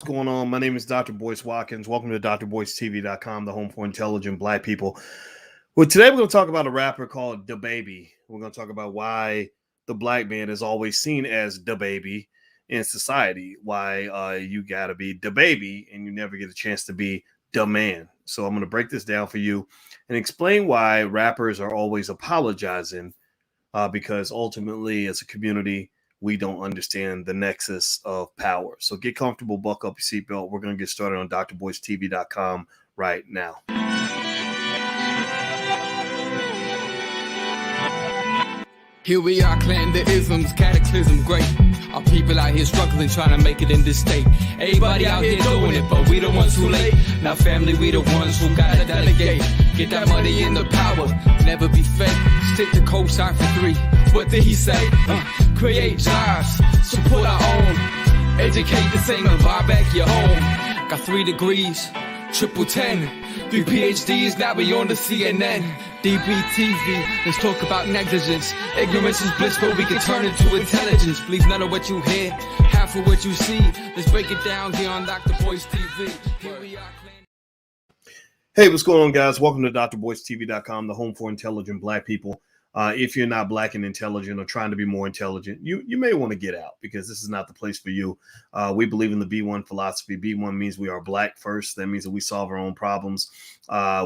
What's going on? My name is Dr. Boyce Watkins. Welcome to drboycetv.com, the home for intelligent black people. Well, today we're going to talk about a rapper called Dababy. We're going to talk about why the black man is always seen as Dababy in society, why you got to be Dababy and you never get a chance to be the man. So I'm going to break this down for you and explain why rappers are always apologizing because ultimately, as a community, we don't understand the nexus of power. So get comfortable, buck up your seatbelt. We're going to get started on drboycetv.com right now. Here we are, clan the isms, cataclysm, great. Our people out here struggling, trying to make it in this state. Everybody out here doing it, but we the ones too late. Now family, we the ones who gotta delegate. Get that money in the power, never be fake. Stick to cosign for 3. What did he say? Create jobs, support our own. Educate the same and buy back your home. Got 3 degrees, triple 10. 3 PhDs, now we on the CNN. DBTV, let's talk about negligence. Ignorance is bliss, but we can turn it to intelligence. Believe none of what you hear, half of what you see. Let's break it down here on Dr. Boyce TV. Here we are. Hey, what's going on, guys? Welcome to drboycetv.com, the home for intelligent black people. If you're not black and intelligent or trying to be more intelligent, you may want to get out because this is not the place for you. We believe in the B1 philosophy. B1 means we are black first. That means that we solve our own problems.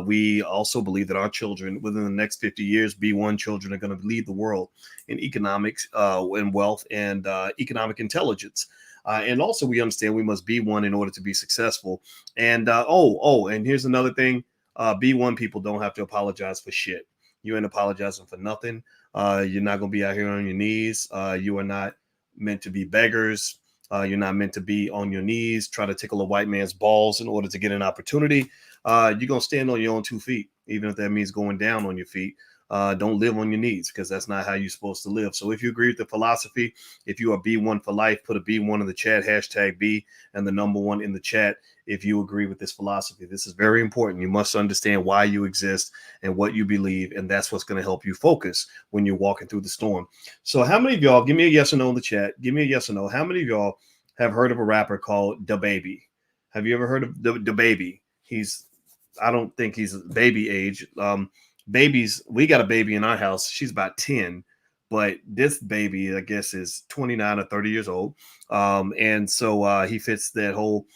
We also believe that our children, within the next 50 years, B1 children are going to lead the world in economics and wealth and economic intelligence. And also we understand we must be one in order to be successful. And and here's another thing. B1 people don't have to apologize for shit. You ain't apologizing for nothing. You're not going to be out here on your knees. You are not meant to be beggars. You're not meant to be on your knees, try to tickle a white man's balls in order to get an opportunity. You're going to stand on your own 2 feet, even if that means going down on your feet. Don't live on your knees because that's not how you're supposed to live. So if you agree with the philosophy, if you are B1 for life, put a B1 in the chat, hashtag B and the number 1 in the chat. If you agree with this philosophy, this is very important. You must understand why you exist and what you believe. And that's what's going to help you focus when you're walking through the storm. So how many of y'all, give me a yes or no in the chat. Give me a yes or no. How many of y'all have heard of a rapper called Dababy? Have you ever heard of Dababy? I don't think he's baby age. Babies, we got a baby in our house. She's about 10, but this baby, I guess, is 29 or 30 years old. And so he fits that whole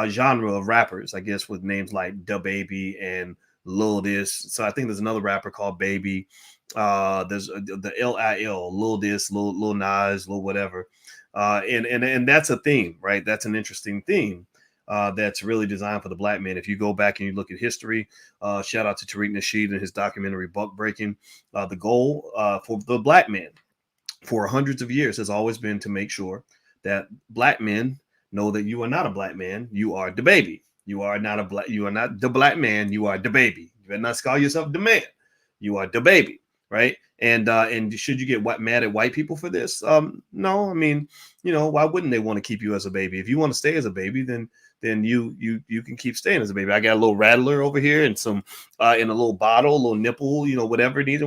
genre of rappers, I guess, with names like Dababy and Lil This. So I think there's another rapper called Baby. There's the Lil, Lil This, Lil Nas, Lil whatever. And that's a theme, right? That's an interesting theme. That's really designed for the black man. If you go back and you look at history, shout out to Tariq Nasheed and his documentary Buck Breaking. The goal for the black man for hundreds of years has always been to make sure that black men know that you are not a black man. You are the baby. You are not the black man. You are the baby. You better not call yourself the man. You are the baby, right? And should you get mad at white people for this? No, I mean, why wouldn't they want to keep you as a baby? If you want to stay as a baby, then you can keep staying as a baby. I got a little rattler over here and some in a little bottle, a little nipple, whatever it needs,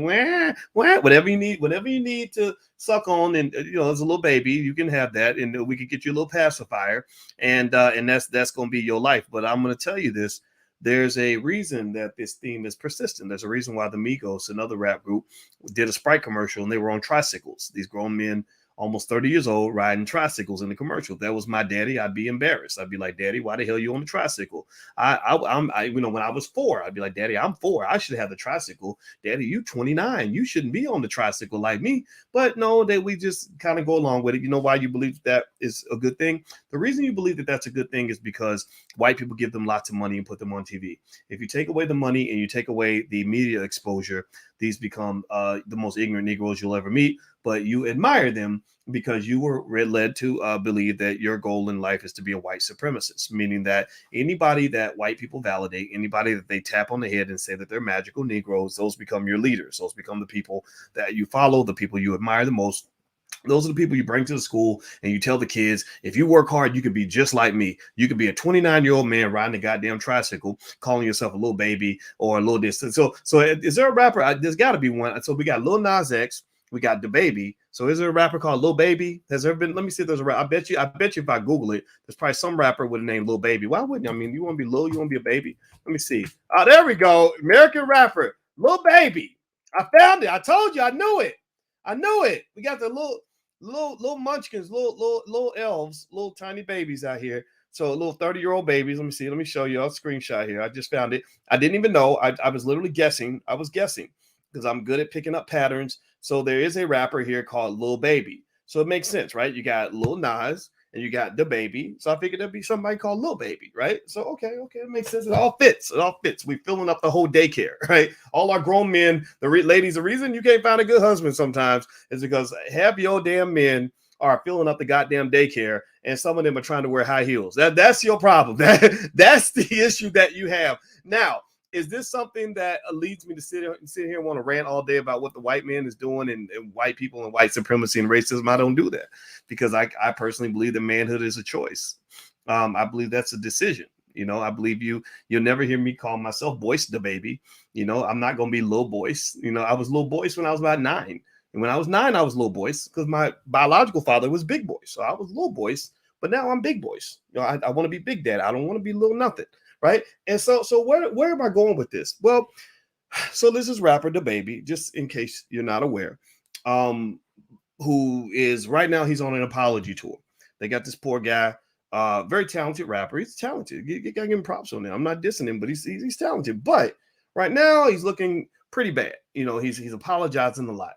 whatever you need to suck on, and as a little baby, you can have that, and we could get you a little pacifier, and that's going to be your life. But I'm going to tell you this. There's a reason that this theme is persistent. There's a reason why the Migos, another rap group, did a Sprite commercial and they were on tricycles. These grown men, almost 30 years old, riding tricycles in the commercial. If that was my daddy, I'd be embarrassed. I'd be like, Daddy, why the hell are you on the tricycle? I'm when I was 4, I'd be like, Daddy, I'm 4. I should have the tricycle. Daddy, you 29. You shouldn't be on the tricycle like me. But no, that we just kind of go along with it. You know why you believe that is a good thing? The reason you believe that that's a good thing is because white people give them lots of money and put them on TV. If you take away the money and you take away the media exposure, these become the most ignorant Negroes you'll ever meet. But you admire them because you were led to believe that your goal in life is to be a white supremacist, meaning that anybody that white people validate, anybody that they tap on the head and say that they're magical Negroes, those become your leaders. Those become the people that you follow, the people you admire the most. Those are the people you bring to the school and you tell the kids, if you work hard, you could be just like me. You could be a 29-year-old man riding a goddamn tricycle, calling yourself a little baby or a little distance. So is there a rapper? There's got to be one. So we got Lil Nas X. We got Dababy. So is there a rapper called Lil Baby? Has there been? Let me see if there's a rapper. I bet you if I Google it, there's probably some rapper with the name Lil Baby. Why wouldn't you? I mean, you want to be Lil, you want to be a baby? Let me see. Oh, there we go. American rapper, Lil Baby. I found it. I told you. I knew it. I knew it. We got the little munchkins, little elves, little tiny babies out here. So little 30-year-old babies. Let me see. Let me show you a screenshot here. I just found it. I didn't even know. I was literally guessing. I was guessing because I'm good at picking up patterns. So there is a rapper here called Lil Baby. So it makes sense, right? You got Lil Nas and you got Dababy. So I figured there'd be somebody called Lil Baby, right? So okay, it makes sense. It all fits. It all fits. We're filling up the whole daycare, right? All our grown men, ladies, the reason you can't find a good husband sometimes is because half your damn men are filling up the goddamn daycare, and some of them are trying to wear high heels. That's your problem. That's the issue that you have. Now, is this something that leads me to sit here and want to rant all day about what the white man is doing and white people and white supremacy and racism? I don't do that because I personally believe that manhood is a choice. I believe that's a decision. You know, I believe you'll never hear me call myself Boyce Dababy. You know, I'm not going to be Lil Boyce. You know, I was Lil Boyce when I was about 9. And when I was 9, I was Lil Boyce because my biological father was Big Boyce. So I was Lil Boyce, but now I'm Big Boyce. You know, I want to be Big Dad. I don't want to be Lil Nothing, right? And so where am I going with this? Well, so this is rapper Dababy, just in case you're not aware, who is right now, he's on an apology tour. They got this poor guy, very talented rapper. He's talented. You gotta give him props on that. I'm not dissing him, but he's talented. But right now he's looking pretty bad. You know, he's apologizing a lot.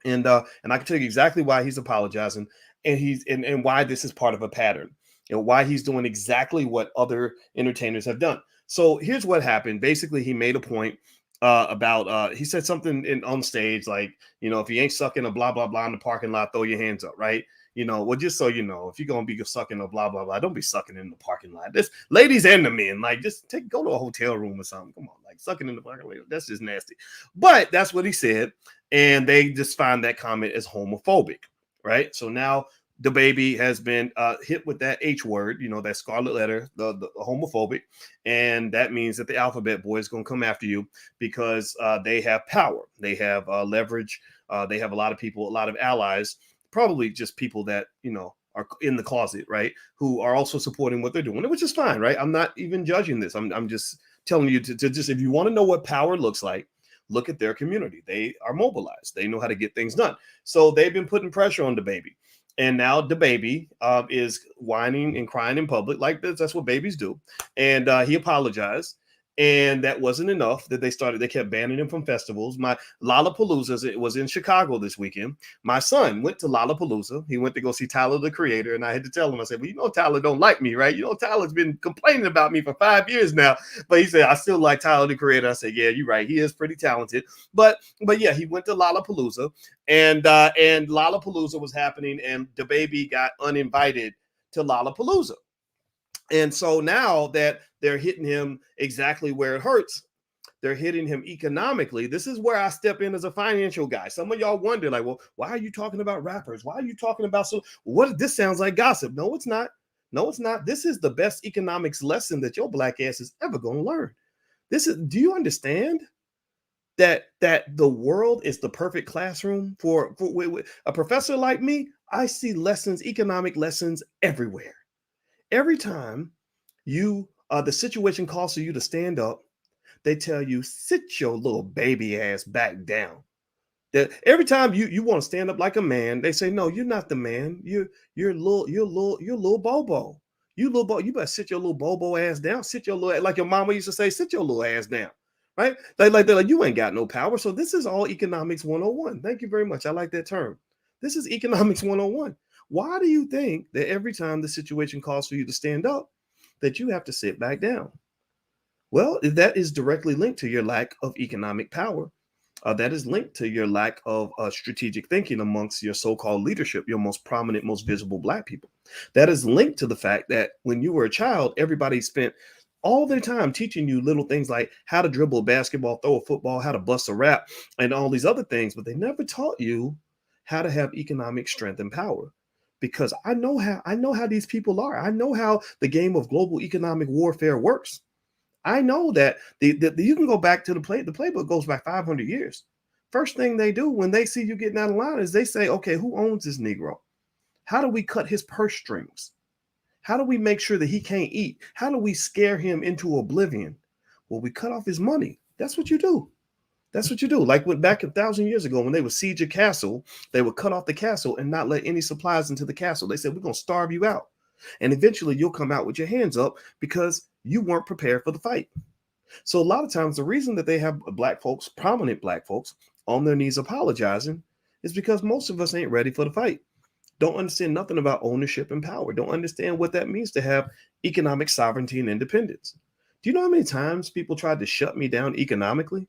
And I can tell you exactly why he's apologizing and why this is part of a pattern, you know, why he's doing exactly what other entertainers have done. So here's what happened. Basically, he made a point about he said something on stage like, you know, if you ain't sucking a blah, blah, blah in the parking lot, throw your hands up, right? You know, well, just so you know, if you're going to be sucking a blah, blah, blah, don't be sucking in the parking lot. This ladies and the men, like just go to a hotel room or something. Come on, like sucking in the parking lot. That's just nasty. But that's what he said. And they just find that comment as homophobic, right? So now Dababy has been hit with that H word, you know, that scarlet letter, the homophobic. And that means that the alphabet boy is going to come after you because they have power. They have leverage. They have a lot of people, a lot of allies, probably just people that, you know, are in the closet, right? Who are also supporting what they're doing, which is fine, right? I'm not even judging this. I'm just telling you to just, if you want to know what power looks like, look at their community. They are mobilized. They know how to get things done. So they've been putting pressure on Dababy. And now Dababy is whining and crying in public like this. That's what babies do. And he apologized. And that wasn't enough that they kept banning him from festivals. My Lollapalooza, it was in Chicago this weekend. My son went to Lollapalooza. He went to go see Tyler, the Creator. And I had to tell him, I said, well, you know, Tyler don't like me, right? You know, Tyler's been complaining about me for 5 years now. But he said, I still like Tyler, the Creator. I said, yeah, you're right. He is pretty talented. But yeah, he went to Lollapalooza and Lollapalooza was happening and Dababy got uninvited to Lollapalooza. And so now that they're hitting him exactly where it hurts, they're hitting him economically. This is where I step in as a financial guy. Some of y'all wonder, like, well, why are you talking about rappers? Why are you talking about what? This sounds like gossip. No, it's not. No, it's not. This is the best economics lesson that your black ass is ever going to learn. Do you understand that the world is the perfect classroom for a professor like me? I see economic lessons everywhere. Every time the situation calls for you to stand up, they tell you, sit your little baby ass back down. That every time you want to stand up like a man, they say, no, you're not the man. You're little Bobo. You better sit your little Bobo ass down. Sit your little, like your mama used to say, sit your little ass down. Right? They're like, you ain't got no power. So this is all economics 101. Thank you very much. I like that term. This is economics 101. Why do you think that every time the situation calls for you to stand up, that you have to sit back down? Well, that is directly linked to your lack of economic power. That is linked to your lack of strategic thinking amongst your so-called leadership, your most prominent, most visible black people. That is linked to the fact that when you were a child, everybody spent all their time teaching you little things like how to dribble a basketball, throw a football, how to bust a rap, and all these other things, but they never taught you how to have economic strength and power. Because I know how these people are. I know how the game of global economic warfare works. I know that you can go back to the playbook goes back 500 years. First thing they do when they see you getting out of line is they say, okay, who owns this Negro? How do we cut his purse strings? How do we make sure that he can't eat? How do we scare him into oblivion? Well, we cut off his money. That's what you do. That's what you do. Like when back 1,000 years ago, when they would siege a castle, they would cut off the castle and not let any supplies into the castle. They said, we're going to starve you out. And eventually you'll come out with your hands up because you weren't prepared for the fight. So a lot of times the reason that they have black folks, prominent black folks, on their knees apologizing is because most of us ain't ready for the fight. Don't understand nothing about ownership and power. Don't understand what that means to have economic sovereignty and independence. Do you know how many times people tried to shut me down economically?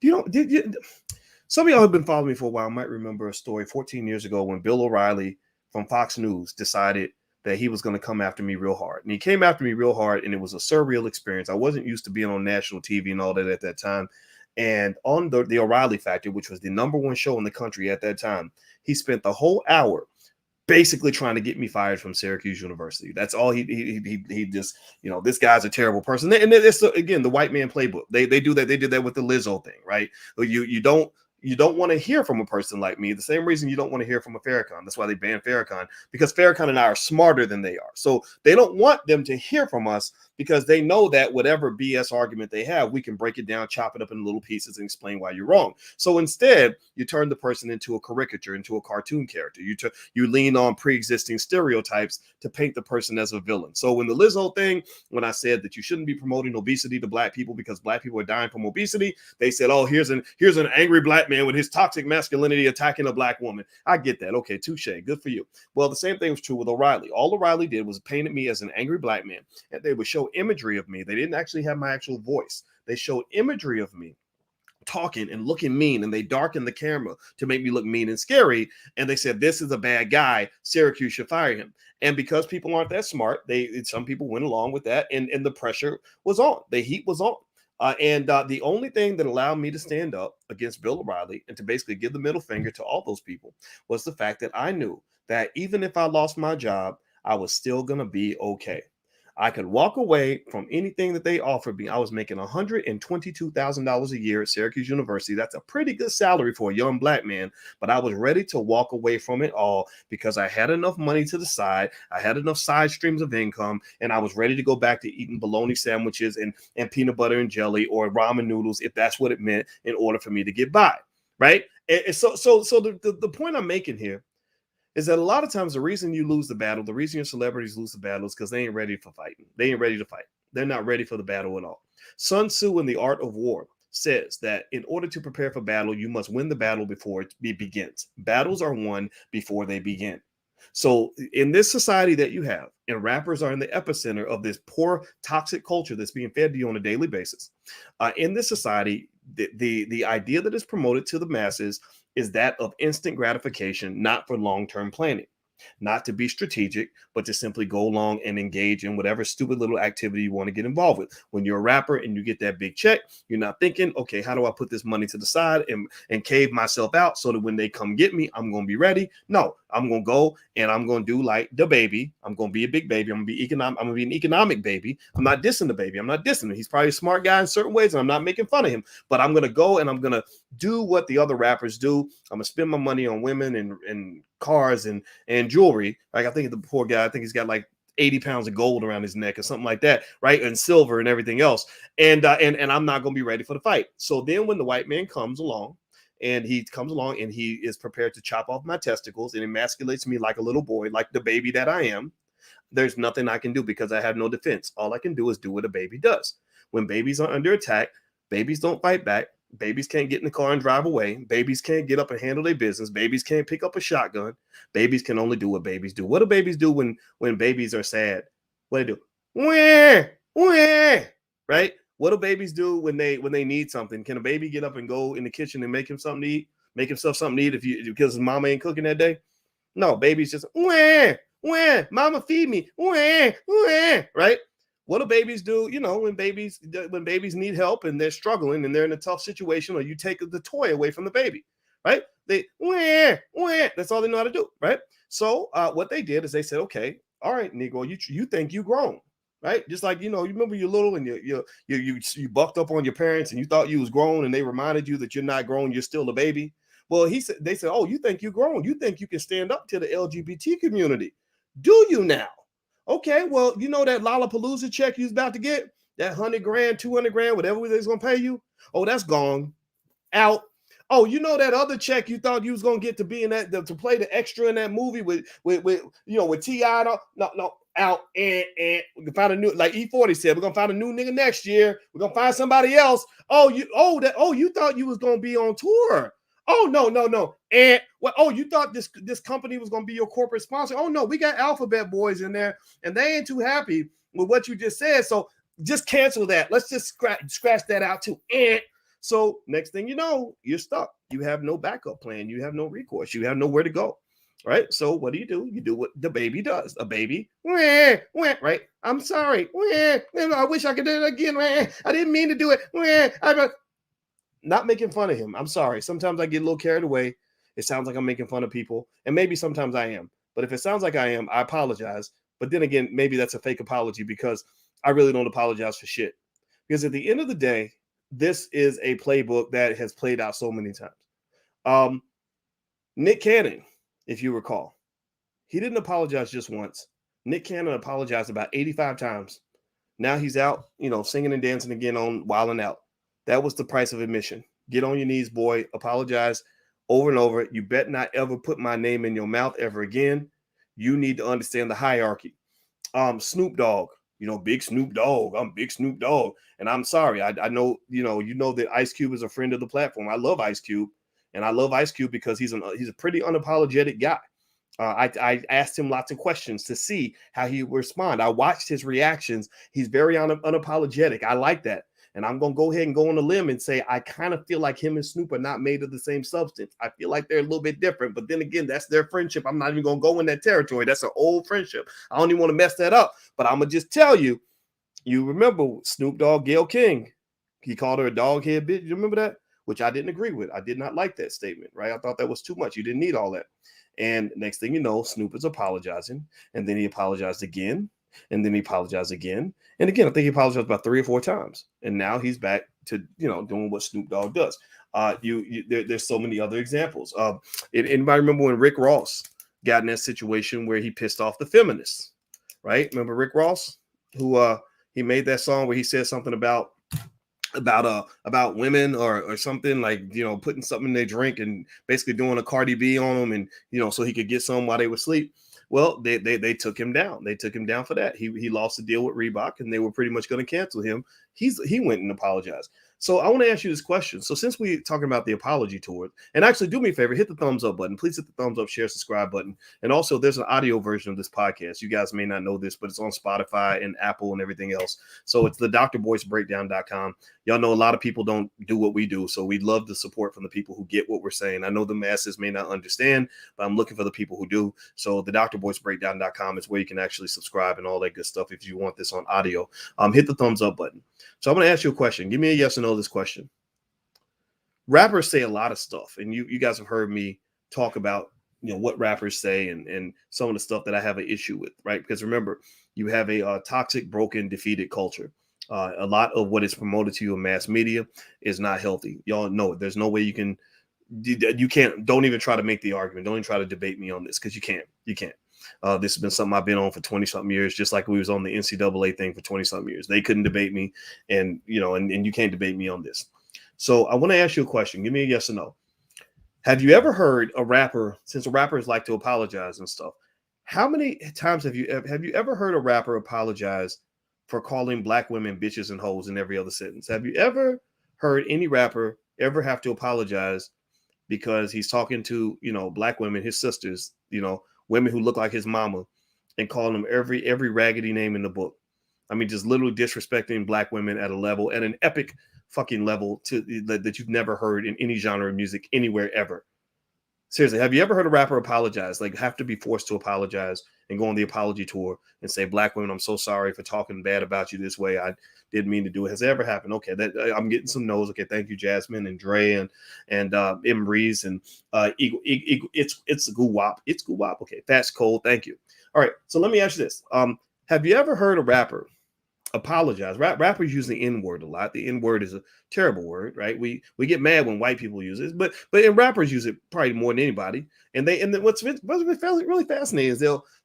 Some of y'all have been following me for a while might remember a story 14 years ago when Bill O'Reilly from Fox News decided that he was going to come after me real hard. And he came after me real hard, and it was a surreal experience. I wasn't used to being on national TV and all that at that time. And on the O'Reilly Factor, which was the #1 show in the country at that time, he spent the whole hour basically trying to get me fired from Syracuse University. That's all he just, this guy's a terrible person. And it's, again, the white man playbook. They do that. They did that with the Lizzo thing, right? You don't want to hear from a person like me. The same reason you don't want to hear from a Farrakhan. That's why they banned Farrakhan, because Farrakhan and I are smarter than they are. So they don't want them to hear from us because they know that whatever BS argument they have, we can break it down, chop it up in little pieces, and explain why you're wrong. So instead, you turn the person into a caricature, into a cartoon character. You lean on pre-existing stereotypes to paint the person as a villain. So when the Lizzo thing, when I said that you shouldn't be promoting obesity to black people because black people are dying from obesity, they said, oh, here's an angry black man with his toxic masculinity attacking a black woman. I get that. Okay, touche. Good for you. Well, the same thing was true with O'Reilly. All O'Reilly did was painted me as an angry black man, and they would show imagery of me. They didn't actually have my actual voice. They showed imagery of me talking and looking mean, and they darkened the camera to make me look mean and scary. And they said, this is a bad guy. Syracuse should fire him. And because people aren't that smart, some people went along with that, and the pressure was on. The heat was on. And the only thing that allowed me to stand up against Bill O'Reilly and to basically give the middle finger to all those people was the fact that I knew that even if I lost my job, I was still going to be okay. I could walk away from anything that they offered me. I was making $122,000 a year at Syracuse University. That's a pretty good salary for a young black man, but I was ready to walk away from it all because I had enough money to the side. I had enough side streams of income, and I was ready to go back to eating bologna sandwiches and peanut butter and jelly or ramen noodles, if that's what it meant, in order for me to get by, right? And so the point I'm making here is that a lot of times the reason you lose the battle, the reason your celebrities lose the battle is because they ain't ready for fighting. They ain't ready to fight. They're not ready for the battle at all. Sun Tzu in The Art of War says that in order to prepare for battle, you must win the battle before it begins. Battles are won before they begin. So in this society that you have, and rappers are in the epicenter of this poor, toxic culture that's being fed to you on a daily basis. In this society, the idea that is promoted to the masses is that of instant gratification, not for long-term planning, not to be strategic, but to simply go along and engage in whatever stupid little activity you want to get involved with. When you're a rapper and you get that big check, you're not thinking, okay, how do I put this money to the side and cave myself out so that when they come get me, I'm going to be ready? No, I'm going to go and I'm going to do like Dababy. I'm going to be a big baby. I'm going to be an economic baby. I'm not dissing the baby. I'm not dissing him. He's probably a smart guy in certain ways, and I'm not making fun of him, but I'm going to go and I'm going to do what the other rappers do. I'm going to spend my money on women and cars and jewelry. Like I think the poor guy, I think he's got like 80 pounds of gold around his neck or something like that, right? And silver and everything else. And I'm not going to be ready for the fight. So then when the white man comes along and he is prepared to chop off my testicles and emasculates me like a little boy, like the baby that I am, there's nothing I can do because I have no defense. All I can do is do what a baby does. When babies are under attack, babies don't fight back. Babies can't get in the car and drive away. Babies can't get up and handle their business. Babies can't pick up a shotgun. Babies can only do what babies do. What do babies do when babies are sad? What do they do? Wah, wah, right? What do babies do when they need something? Can a baby get up and go in the kitchen and make him something to eat? Make himself something to eat because his mama ain't cooking that day? No, babies just wah, wah, mama feed me. Wah, wah, right? What do babies do? When babies need help and they're struggling and they're in a tough situation, or you take the toy away from the baby, right? They wah, wah, that's all they know how to do, right? So what they did is they said, okay, all right, Negro, you think you grown. right? Just like, you remember you're little and you bucked up on your parents and you thought you was grown and they reminded you that you're not grown, you're still a baby. Well, they said, oh, you think you're grown? You think you can stand up to the LGBT community? Do you now? Okay, well, that Lollapalooza check you was about to get, that 100 grand, 200 grand, whatever they're gonna pay you. Oh, that's gone, out. Oh, that other check you thought you was gonna get to be in that, to play the extra in that movie with T.I. No, out. And we can find a new, like E40 said, we're gonna find a new nigga next year. We're gonna find somebody else. You thought you was gonna be on tour. Oh, no. And you thought this company was gonna be your corporate sponsor. Oh no, we got Alphabet Boys in there, and they ain't too happy with what you just said. So just cancel that. Let's just scratch that out too. And so next thing you know, you're stuck. You have no backup plan. You have no recourse. You have nowhere to go. Right. So what do? You do what Dababy does. A baby, right? I'm sorry. I wish I could do it again. I didn't mean to do it. I'm not making fun of him. I'm sorry. Sometimes I get a little carried away. It sounds like I'm making fun of people. And maybe sometimes I am. But if it sounds like I am, I apologize. But then again, maybe that's a fake apology because I really don't apologize for shit. Because at the end of the day, this is a playbook that has played out so many times. Nick Cannon, if you recall, he didn't apologize just once. Nick Cannon apologized about 85 times. Now he's out, singing and dancing again on Wild 'N Out. That was the price of admission. Get on your knees, boy. Apologize over and over. You bet not ever put my name in your mouth ever again. You need to understand the hierarchy. Snoop Dogg, big Snoop Dogg. I'm big Snoop Dogg. And I'm sorry. I know, you know that Ice Cube is a friend of the platform. I love Ice Cube. And I love Ice Cube because he's a pretty unapologetic guy. I asked him lots of questions to see how he would respond. I watched his reactions. He's very unapologetic. I like that. And I'm going to go ahead and go on a limb and say, I kind of feel like him and Snoop are not made of the same substance. I feel like they're a little bit different. But then again, that's their friendship. I'm not even going to go in that territory. That's an old friendship. I don't even want to mess that up. But I'm going to just tell you, you remember Snoop Dogg, Gayle King. He called her a dog head bitch. You remember that? Which I didn't agree with. I did not like that statement, right? I thought that was too much. You didn't need all that. And next thing you know, Snoop is apologizing. And then he apologized again. And then he apologized again. And again, I think he apologized about 3 or 4 times. And now he's back to, doing what Snoop Dogg does. There's so many other examples. Anybody remember when Rick Ross got in that situation where he pissed off the feminists, right? Remember Rick Ross, who he made that song where he said something about women or something, like, putting something in their drink and basically doing a Cardi B on them, and so he could get some while they were asleep. Well, they took him down. They took him down for that. He lost the deal with Reebok, and they were pretty much going to cancel him. He went and apologized. So I want to ask you this question. So since we're talking about the apology tour, and actually do me a favor, hit the thumbs up button. Please hit the thumbs up, share, subscribe button. And also there's an audio version of this podcast. You guys may not know this, but it's on Spotify and Apple and everything else. So it's the drboycebreakdown.com. Y'all know a lot of people don't do what we do. So we'd love the support from the people who get what we're saying. I know the masses may not understand, but I'm looking for the people who do. So the drboycebreakdown.com is where you can actually subscribe and all that good stuff if you want this on audio. Hit the thumbs up button. So I'm going to ask you a question. Give me a yes or no this question. Rappers say a lot of stuff, and you guys have heard me talk about what rappers say and some of the stuff that I have an issue with, right? Because remember, you have a toxic, broken, defeated culture. A lot of what is promoted to you in mass media is not healthy. Y'all know it. There's no way you can't. Don't even try to make the argument. Don't even try to debate me on this, because you can't. This has been something I've been on for 20-something years, just like we was on the NCAA thing for 20-something years. They couldn't debate me, and you can't debate me on this. So I want to ask you a question. Give me a yes or no. Have you ever heard a rapper, since rappers like to apologize and stuff, how many times have you ever heard a rapper apologize for calling black women bitches and hoes in every other sentence? Have you ever heard any rapper ever have to apologize because he's talking to, black women, his sisters, women who look like his mama, and calling them every raggedy name in the book? I mean, just literally disrespecting black women at an epic fucking level that you've never heard in any genre of music anywhere ever. Seriously, have you ever heard a rapper apologize, like have to be forced to apologize and go on the apology tour and say, black women, I'm so sorry for talking bad about you this way. I didn't mean to do it. Has it ever happened? Okay, I'm getting some no's. Okay, thank you, Jasmine and Dre and Emrees and Eagle. It's Goo-Wop. It's Goo-Wop. Okay, that's cold. Thank you. All right, so let me ask you this. Have you ever heard a rapper apologize. Rappers use the N-word a lot. The N-word is a terrible word, right? We get mad when white people use it, but and rappers use it probably more than anybody. And then what's really fascinating is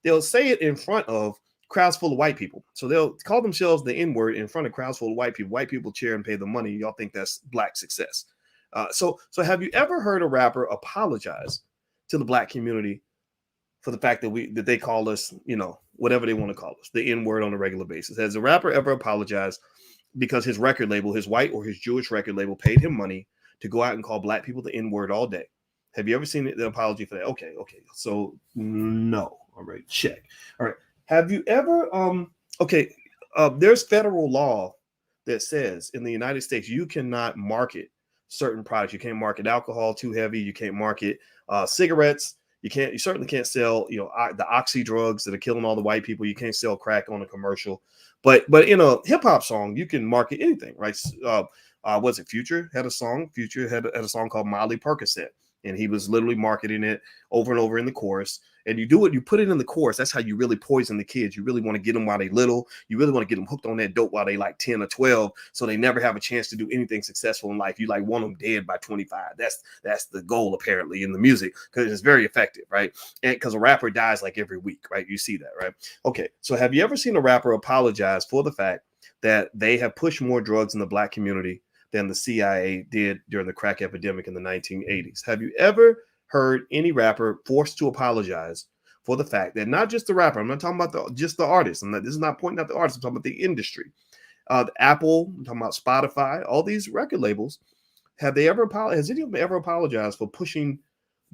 they'll say it in front of crowds full of white people. So they'll call themselves the N-word in front of crowds full of white people. White people cheer and pay the money. Y'all think that's black success. So have you ever heard a rapper apologize to the black community for the fact that they call us, whatever they want to call us, the N-word on a regular basis? Has a rapper ever apologized because his record label, his white or his Jewish record label, paid him money to go out and call black people the N-word all day? Have you ever seen the apology for that? Okay. So no. All right, check. All right. Have you ever there's federal law that says in the United States you cannot market certain products. You can't market alcohol too heavy. You can't market cigarettes. You certainly can't sell, the oxy drugs that are killing all the white people. You can't sell crack on a commercial. But in a hip hop song, you can market anything, right? Was it Future had a song? Future had a song called Molly Percocet, and he was literally marketing it over and over in the chorus. And you put it in the chorus. That's how you really poison the kids. You really want to get them while they little. You really want to get them hooked on that dope while they like 10 or 12, so they never have a chance to do anything successful in life. You like want them dead by 25. That's the goal apparently in the music, because it's very effective, right? And because a rapper dies like every week, right? You see that, right? Okay, so have you ever seen a rapper apologize for the fact that they have pushed more drugs in the black community than the CIA did during the crack epidemic in the 1980s? Have you ever heard any rapper forced to apologize for the fact that not just the rapper, I'm not talking about just the artist. This is not pointing out the artist. I'm talking about the industry. Apple, I'm talking about Spotify, all these record labels. Has any of them ever apologized for pushing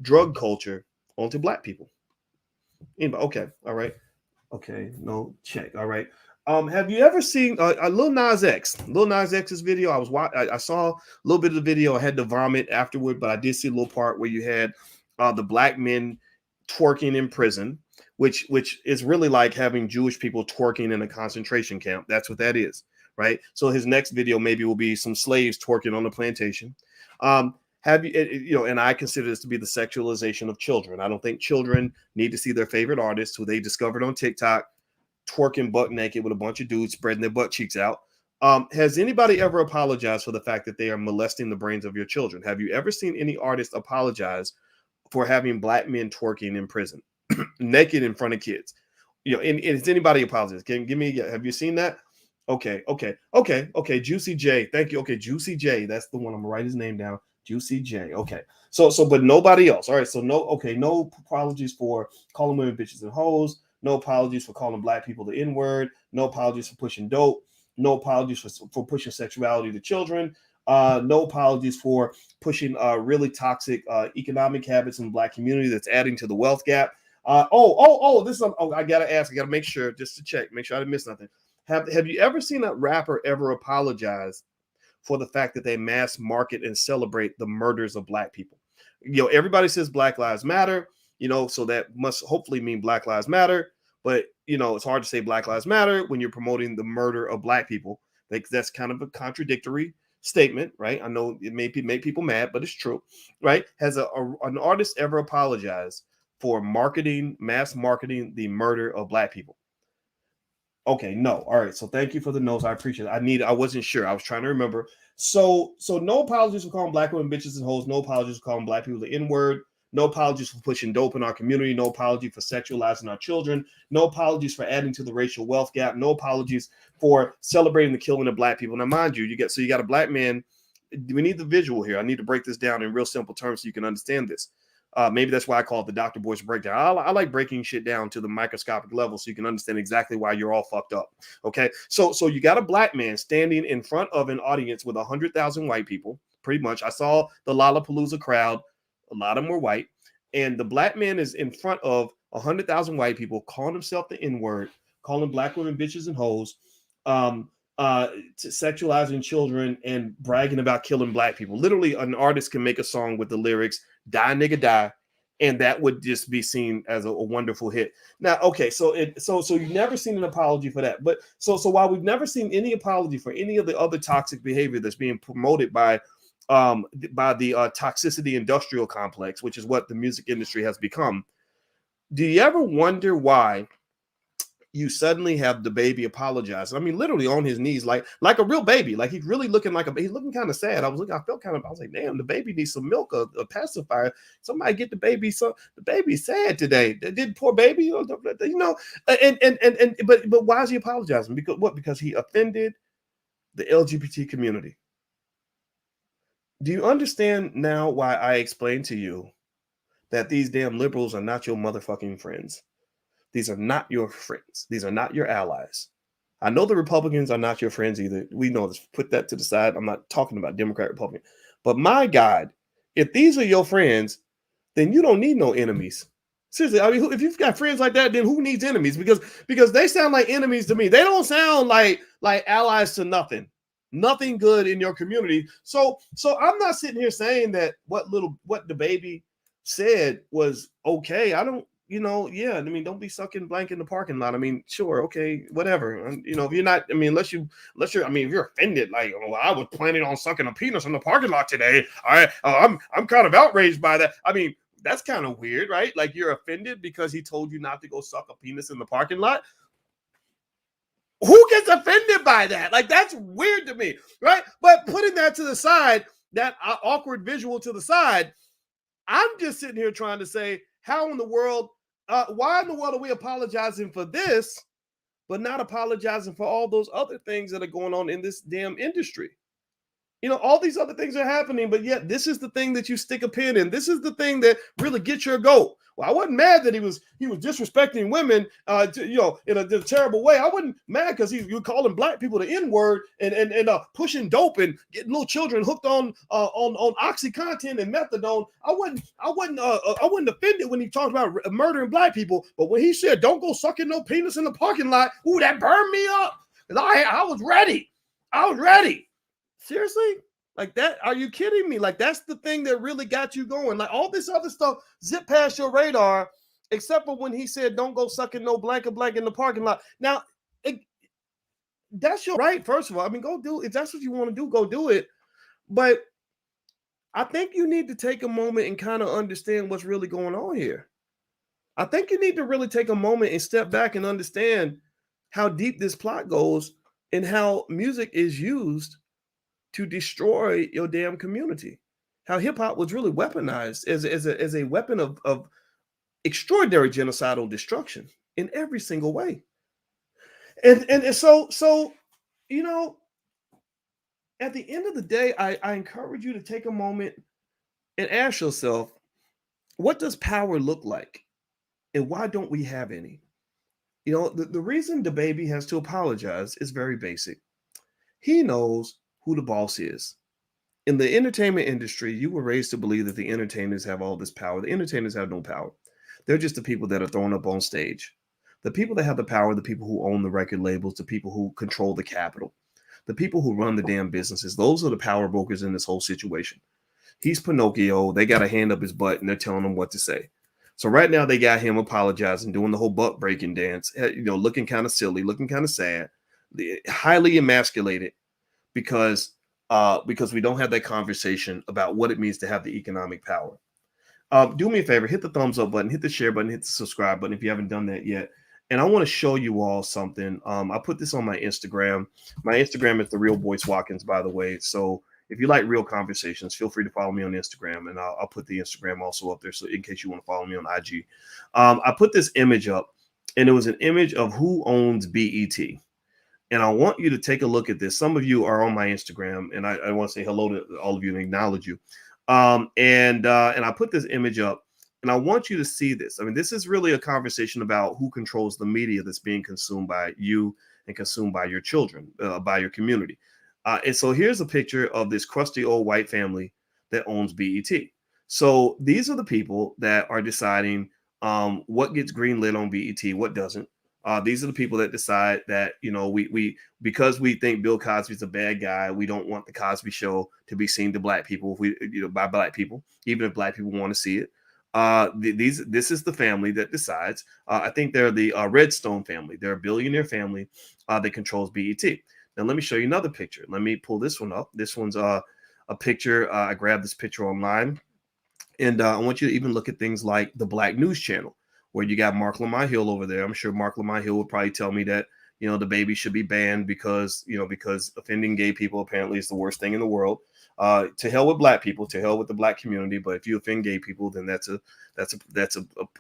drug culture onto black people? Anybody? Okay. All right. Okay. No, check. All right. Have you ever seen Lil Nas X? Lil Nas X's video. I saw a little bit of the video. I had to vomit afterward, but I did see a little part where you had the black men twerking in prison, which is really like having Jewish people twerking in a concentration camp. That's what that is, right? So his next video maybe will be some slaves twerking on the plantation. Have you, and I consider this to be the sexualization of children. I don't think children need to see their favorite artists who they discovered on TikTok twerking butt naked with a bunch of dudes spreading their butt cheeks out. Has anybody ever apologized for the fact that they are molesting the brains of your children? Have you ever seen any artist apologize for having black men twerking in prison, naked in front of kids? And has anybody apologized? Have you seen that? Okay. Juicy J. Thank you. Okay. Juicy J. That's the one. I'm gonna write his name down. Juicy J. Okay. So, but nobody else. All right. So no apologies for calling women bitches and hoes. No apologies for calling black people the N-word. No apologies for pushing dope. No apologies for pushing sexuality to children. No apologies for pushing really toxic economic habits in the black community that's adding to the wealth gap. I gotta make sure, just to check, make sure I didn't miss nothing. Have you ever seen a rapper ever apologize for the fact that they mass market and celebrate the murders of black people? Everybody says Black Lives Matter. So that must hopefully mean Black Lives Matter. But, it's hard to say Black Lives Matter when you're promoting the murder of black people. That's kind of a contradictory statement, right? I know it may make people mad, but it's true, right? Has an artist ever apologized for mass marketing the murder of black people? Okay, no. All right. So thank you for the notes. I appreciate it. I wasn't sure. I was trying to remember. So no apologies for calling black women bitches and hoes. No apologies for calling black people the N-word. No apologies for pushing dope in our community. No apology for sexualizing our children. No apologies for adding to the racial wealth gap. No apologies for celebrating the killing of black people. Now, mind you, you got a black man. We need the visual here. I need to break this down in real simple terms so you can understand this. Maybe that's why I call it the Dr. Boyce breakdown. I like breaking shit down to the microscopic level so you can understand exactly why you're all fucked up. Okay, so you got a black man standing in front of an audience with 100,000 white people. Pretty much, I saw the Lollapalooza crowd. A lot of them were white, and the black man is in front of 100,000 white people, calling himself the N-word, calling black women bitches and hoes, sexualizing children, and bragging about killing black people. Literally, an artist can make a song with the lyrics "Die nigga die," and that would just be seen as a wonderful hit. Now, okay, so you've never seen an apology for that, but so while we've never seen any apology for any of the other toxic behavior that's being promoted by the toxicity industrial complex, which is what the music industry has become, do you ever wonder why you suddenly have Dababy apologize. I mean, literally on his knees, like a real baby. Like he's really looking he's looking kind of sad. I was like, damn, the baby needs some milk, a pacifier. Somebody get the baby some. The baby's sad today. Did poor baby, you know? But why is he apologizing? Because what? Because he offended the LGBT community. Do you understand now why I explained to you that these damn liberals are not your motherfucking friends? These are not your friends. These are not your allies. I know the Republicans are not your friends either. We know this. Put that to the side. I'm not talking about Democrat, Republican. But my God, if these are your friends, then you don't need no enemies. Seriously, I mean, if you've got friends like that, then who needs enemies? Because they sound like enemies to me. They don't sound like allies to nothing. Nothing good in your community. So I'm not sitting here saying that what Dababy said was okay. I don't, yeah. I mean, don't be sucking blank in the parking lot. I mean, sure, okay, whatever. If you're not, I mean, unless you're, if you're offended, like, well, I was planning on sucking a penis in the parking lot today. I'm kind of outraged by that. I mean, that's kind of weird, right? Like you're offended because he told you not to go suck a penis in the parking lot. Who gets offended by that? Like, that's weird to me, right? But putting that to the side, that awkward visual to the side, I'm just sitting here trying to say, how in the world, why in the world are we apologizing for this, but not apologizing for all those other things that are going on in this damn industry? All these other things are happening, but yet this is the thing that you stick a pin in. This is the thing that really gets your goat. Well, I wasn't mad that he was disrespecting women, in a terrible way. I wasn't mad because you calling black people the N-word and pushing dope and getting little children hooked on OxyContin and methadone. I wasn't offended when he talked about murdering black people, but when he said don't go sucking no penis in the parking lot, ooh, that burned me up. I was ready. Seriously? Like that? Are you kidding me? Like that's the thing that really got you going. Like all this other stuff zip past your radar, except for when he said, "Don't go sucking no blank in the parking lot." Now, that's your right. First of all, I mean, go do it. If that's what you want to do, go do it. But I think you need to take a moment and kind of understand what's really going on here. I think you need to really take a moment and step back and understand how deep this plot goes and how music is used to destroy your damn community. How hip hop was really weaponized as a weapon of extraordinary genocidal destruction in every single way. And so at the end of the day, I encourage you to take a moment and ask yourself, what does power look like? And why don't we have any? The reason Dababy has to apologize is very basic. He knows who the boss is. In the entertainment industry, you were raised to believe that the entertainers have all this power. The entertainers have no power. They're just the people that are thrown up on stage. The people that have the power, the people who own the record labels, the people who control the capital, the people who run the damn businesses, those are the power brokers in this whole situation. He's Pinocchio. They got a hand up his butt and they're telling him what to say. So right now they got him apologizing, doing the whole butt breaking dance, looking kind of silly, looking kind of sad, highly emasculated because we don't have that conversation about what it means to have the economic power. Do me a favor, hit the thumbs up button, hit the share button, hit the subscribe button if you haven't done that yet. And I want to show you all something. I put this on my Instagram. My Instagram is The Real Boyce Watkins, by the way. So if you like real conversations, feel free to follow me on Instagram, and I'll put the Instagram also up there. So in case you want to follow me on IG, I put this image up, and it was an image of who owns BET. And I want you to take a look at this. Some of you are on my Instagram, and I want to say hello to all of you and acknowledge you. And I put this image up, and I want you to see this. I mean, this is really a conversation about who controls the media that's being consumed by you and consumed by your children, by your community. And so here's a picture of this crusty old white family that owns BET. So these are the people that are deciding what gets greenlit on BET, what doesn't. These are the people that decide that, we because we think Bill Cosby's a bad guy, we don't want the Cosby Show to be seen to black people, by black people, even if black people want to see it. This is the family that decides. I think they're the Redstone family. They're a billionaire family that controls BET. Now, let me show you another picture. Let me pull this one up. This one's a picture. I grabbed this picture online. And I want you to even look at things like the Black News Channel, where you got Mark Lamont Hill over there. I'm sure Mark Lamont Hill would probably tell me that, Dababy should be banned because offending gay people apparently is the worst thing in the world. To hell with black people, to hell with the black community. But if you offend gay people, then that's an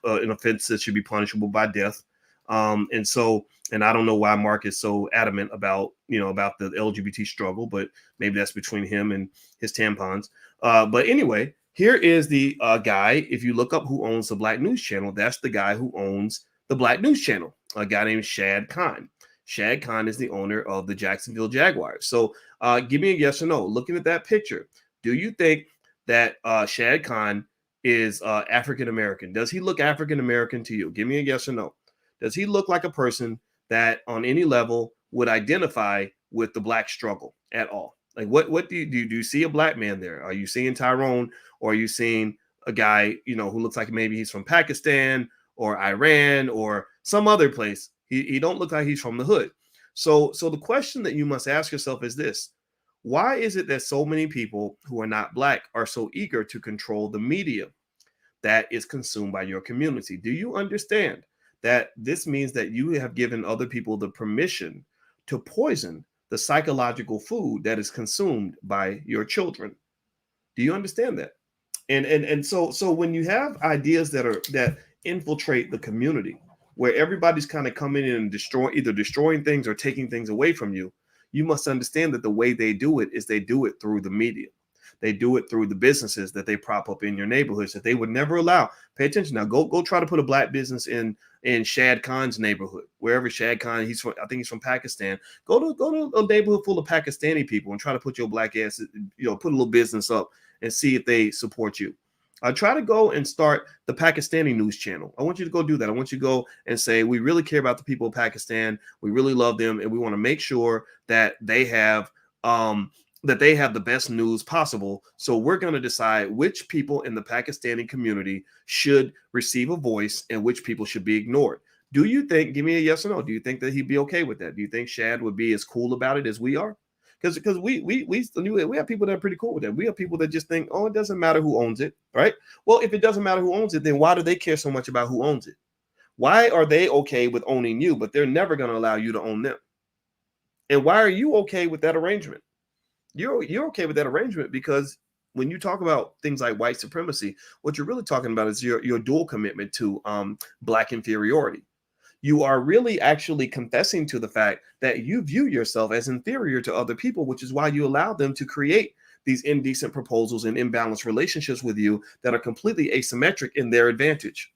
offense that should be punishable by death. And I don't know why Mark is so adamant about the LGBT struggle, but maybe that's between him and his tampons. But anyway, here is the guy. If you look up who owns the Black News Channel, that's the guy who owns the Black News Channel, a guy named Shad Khan. Shad Khan is the owner of the Jacksonville Jaguars. So give me a yes or no. Looking at that picture, do you think that Shad Khan is African-American? Does he look African-American to you? Give me a yes or no. Does he look like a person that on any level would identify with the black struggle at all? Like what do you see a black man there? Are you seeing Tyrone, or are you seeing a guy, who looks like maybe he's from Pakistan or Iran or some other place? He don't look like he's from the hood. So the question that you must ask yourself is this: why is it that so many people who are not black are so eager to control the media that is consumed by your community? Do you understand that this means that you have given other people the permission to poison the psychological food that is consumed by your children? Do you understand that? And so when you have ideas that infiltrate the community, where everybody's kind of coming in and destroying things or taking things away from you, you must understand that the way they do it is they do it through the media. They do it through the businesses that they prop up in your neighborhoods that they would never allow. Pay attention now. Go try to put a black business in Shad Khan's neighborhood, wherever Shad Khan, he's from. I think he's from Pakistan. Go to a neighborhood full of Pakistani people and try to put your black ass, put a little business up and see if they support you. Try to go and start the Pakistani news channel. I want you to go do that. I want you to go and say, we really care about the people of Pakistan. We really love them. And we want to make sure that they have the best news possible. So we're going to decide which people in the Pakistani community should receive a voice and which people should be ignored. Do you think, give me a yes or no, do you think that he'd be okay with that? Do you think Shad would be as cool about it as we are? Because we have people that are pretty cool with that. We have people that just think, oh, it doesn't matter who owns it, right? Well, if it doesn't matter who owns it, then why do they care so much about who owns it? Why are they okay with owning you, but they're never going to allow you to own them? And why are you okay with that arrangement? You're okay with that arrangement because when you talk about things like white supremacy, what you're really talking about is your dual commitment to black inferiority. You are really actually confessing to the fact that you view yourself as inferior to other people, which is why you allow them to create these indecent proposals and imbalanced relationships with you that are completely asymmetric in their advantage.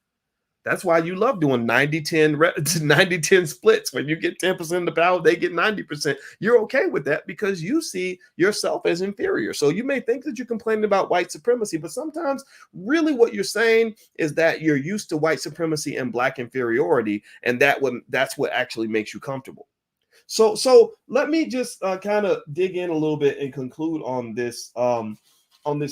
That's why you love doing 90-10 splits. When you get 10% of the power, they get 90%. You're okay with that because you see yourself as inferior. So you may think that you're complaining about white supremacy, but sometimes really what you're saying is that you're used to white supremacy and black inferiority, and that's what actually makes you comfortable. So let me just kind of dig in a little bit and conclude on this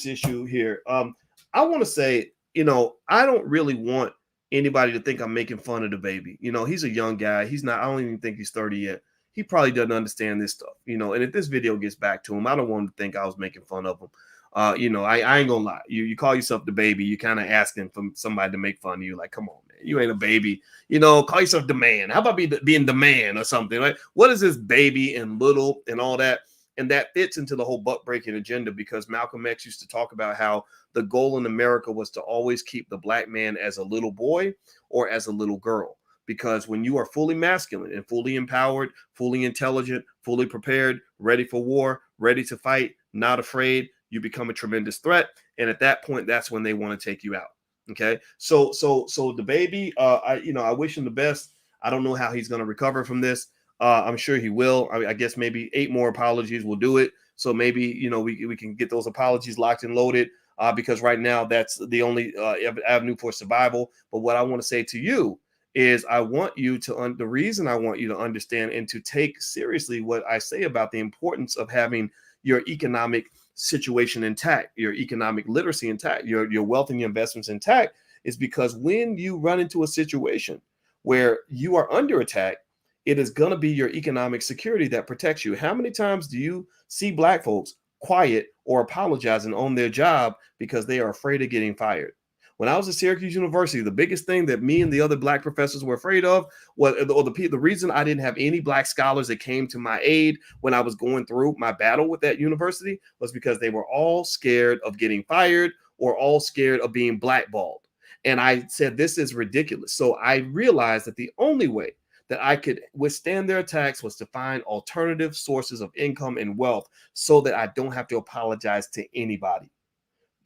issue here. I want to say, I don't really want anybody to think I'm making fun of Dababy. He's a young guy. I don't even think he's 30 yet. He probably doesn't understand this stuff, and if this video gets back to him, I don't want him to think I was making fun of him. I ain't gonna lie. You call yourself Dababy, you kind of asking for somebody to make fun of you. Like, come on, man, you ain't a baby. Call yourself the man. How about being the man or something? Right? What is this baby and little and all that? And that fits into the whole butt breaking agenda because Malcolm X used to talk about how the goal in America was to always keep the black man as a little boy or as a little girl. Because when you are fully masculine and fully empowered, fully intelligent, fully prepared, ready for war, ready to fight, not afraid, you become a tremendous threat. And at that point, that's when they want to take you out. Okay. So Dababy, I wish him the best. I don't know how he's going to recover from this. I'm sure he will. I guess maybe 8 more apologies will do it. So maybe, we can get those apologies locked and loaded because right now that's the only avenue for survival. But what I want to say to you is I want you to, the reason I want you to understand and to take seriously what I say about the importance of having your economic situation intact, your economic literacy intact, your wealth and your investments intact is because when you run into a situation where you are under attack, it is going to be your economic security that protects you. How many times do you see black folks quiet or apologizing on their job because they are afraid of getting fired? When I was at Syracuse University, the biggest thing that me and the other black professors were afraid of was, or the reason I didn't have any black scholars that came to my aid when I was going through my battle with that university, was because they were all scared of getting fired or all scared of being blackballed. And I said, this is ridiculous. So I realized that the only way that I could withstand their attacks was to find alternative sources of income and wealth so that I don't have to apologize to anybody.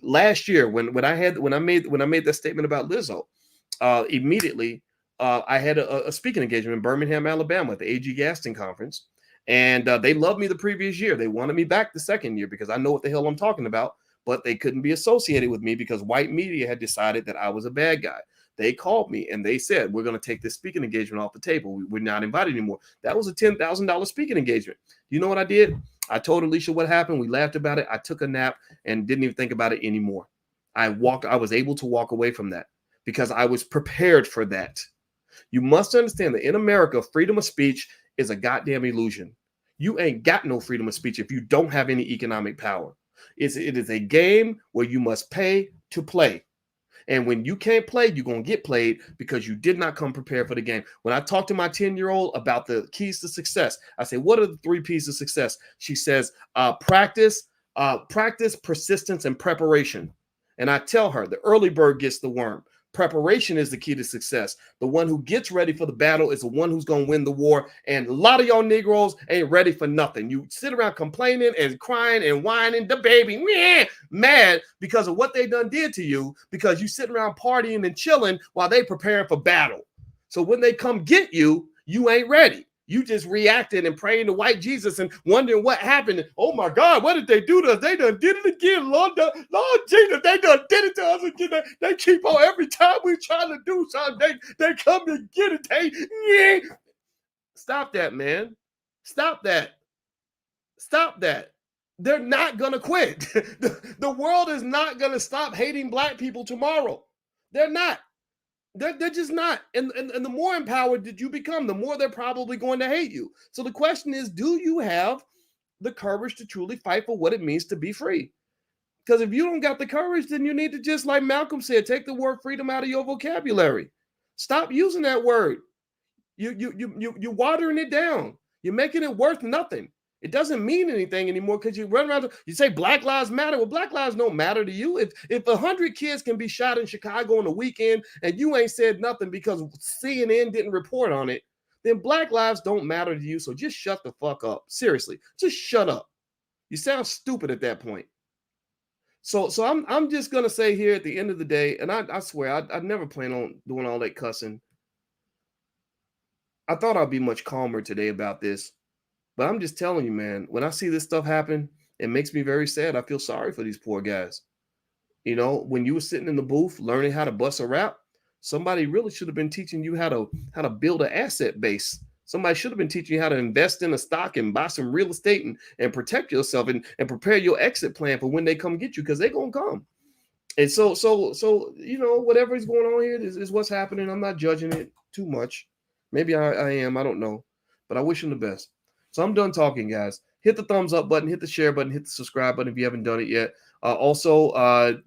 Last year, when I made that statement about Lizzo, immediately I had a speaking engagement in Birmingham, Alabama at the A.G. Gaston conference, and they loved me the previous year. They wanted me back the second year because I know what the hell I'm talking about, but they couldn't be associated with me because white media had decided that I was a bad guy. They called me and they said, we're going to take this speaking engagement off the table. We're not invited anymore. That was a $10,000 speaking engagement. You know what I did? I told Alicia what happened. We laughed about it. I took a nap and didn't even think about it anymore. I was able to walk away from that because I was prepared for that. You must understand that in America, freedom of speech is a goddamn illusion. You ain't got no freedom of speech if you don't have any economic power. It is a game where you must pay to play. And when you can't play, you're going to get played because you did not come prepared for the game. When I talk to my 10-year-old about the keys to success, I say, what are the 3 P's of success? She says, practice, persistence, and preparation. And I tell her the early bird gets the worm. Preparation is the key to success. The one who gets ready for the battle is the one who's going to win the war. And a lot of y'all Negroes ain't ready for nothing. You sit around complaining and crying and whining, the baby, mad because of what they done did to you, because you sitting around partying and chilling while they preparing for battle. So when they come get you, you ain't ready. You just reacted and praying to white Jesus and wondering what happened. Oh my God, what did they do to us? They done did it again. Lord Jesus, they done did it to us again. They keep on every time we trying to do something. They come and get it. Stop that, man. Stop that. Stop that. They're not going to quit. The world is not going to stop hating black people tomorrow. They're not. They're just not. And the more empowered that you become, the more they're probably going to hate you. So the question is, do you have the courage to truly fight for what it means to be free? Because if you don't got the courage, then you need to, just like Malcolm said, take the word freedom out of your vocabulary. Stop using that word. You're watering it down. You're making it worth nothing. It doesn't mean anything anymore because you run around, you say Black Lives Matter. Well, Black Lives don't matter to you. If 100 kids can be shot in Chicago on the weekend and you ain't said nothing because CNN didn't report on it, then Black Lives don't matter to you. So just shut the fuck up. Seriously, just shut up. You sound stupid at that point. So I'm just gonna say here at the end of the day, and I swear I never plan on doing all that cussing. I thought I'd be much calmer today about this. But I'm just telling you, man, when I see this stuff happen, it makes me very sad. I feel sorry for these poor guys. You know, when you were sitting in the booth learning how to bust a rap, somebody really should have been teaching you how to build an asset base. Somebody should have been teaching you how to invest in a stock and buy some real estate and protect yourself and prepare your exit plan for when they come get you, because they're going to come. And so, you know, whatever is going on here is what's happening. I'm not judging it too much. Maybe I am. I don't know. But I wish them the best. So I'm done talking, guys. Hit the thumbs up button, hit the share button, hit the subscribe button if you haven't done it yet. Also,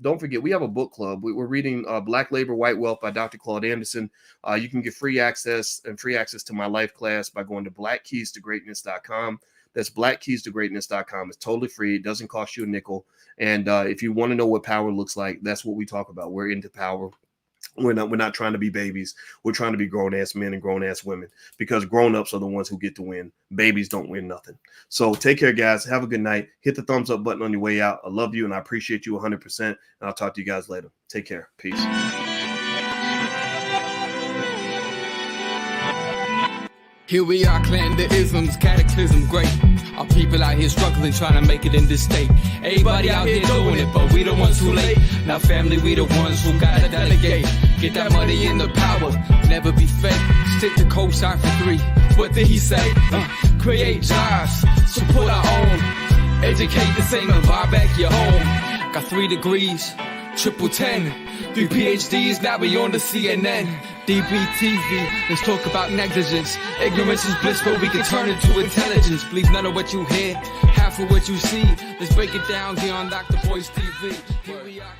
don't forget, we have a book club. We're reading Black Labor, White Wealth by Dr. Claude Anderson. You can get free access to my life class by going to blackkeystogreatness.com. That's blackkeystogreatness.com. It's totally free. It doesn't cost you a nickel. And if you want to know what power looks like, that's what we talk about. We're into power. We're not trying to be babies. We're trying to be grown-ass men and grown-ass women, because grown-ups are the ones who get to win. Babies don't win nothing. So take care, guys. Have a good night. Hit the thumbs up button on your way out. I love you, and I appreciate you 100%. And I'll talk to you guys later. Take care. Peace. Here we are, clan the isms, cataclysm great. Our people out here struggling, trying to make it in this state. Everybody out here doing it, but we the ones who late. Now family, we the ones who gotta delegate. Get that money in the power, never be fake. Stick to co-sign for 3. What did he say? Create jobs, support our own. Educate the same and buy back your home. Got 3 degrees, triple 10. 3 PhDs, now we on the CNN. DBTV, let's talk about negligence. Ignorance is bliss, but we can turn it to intelligence. Believe none of what you hear, half of what you see. Let's break it down here on Dr. Boyce TV. Here we are.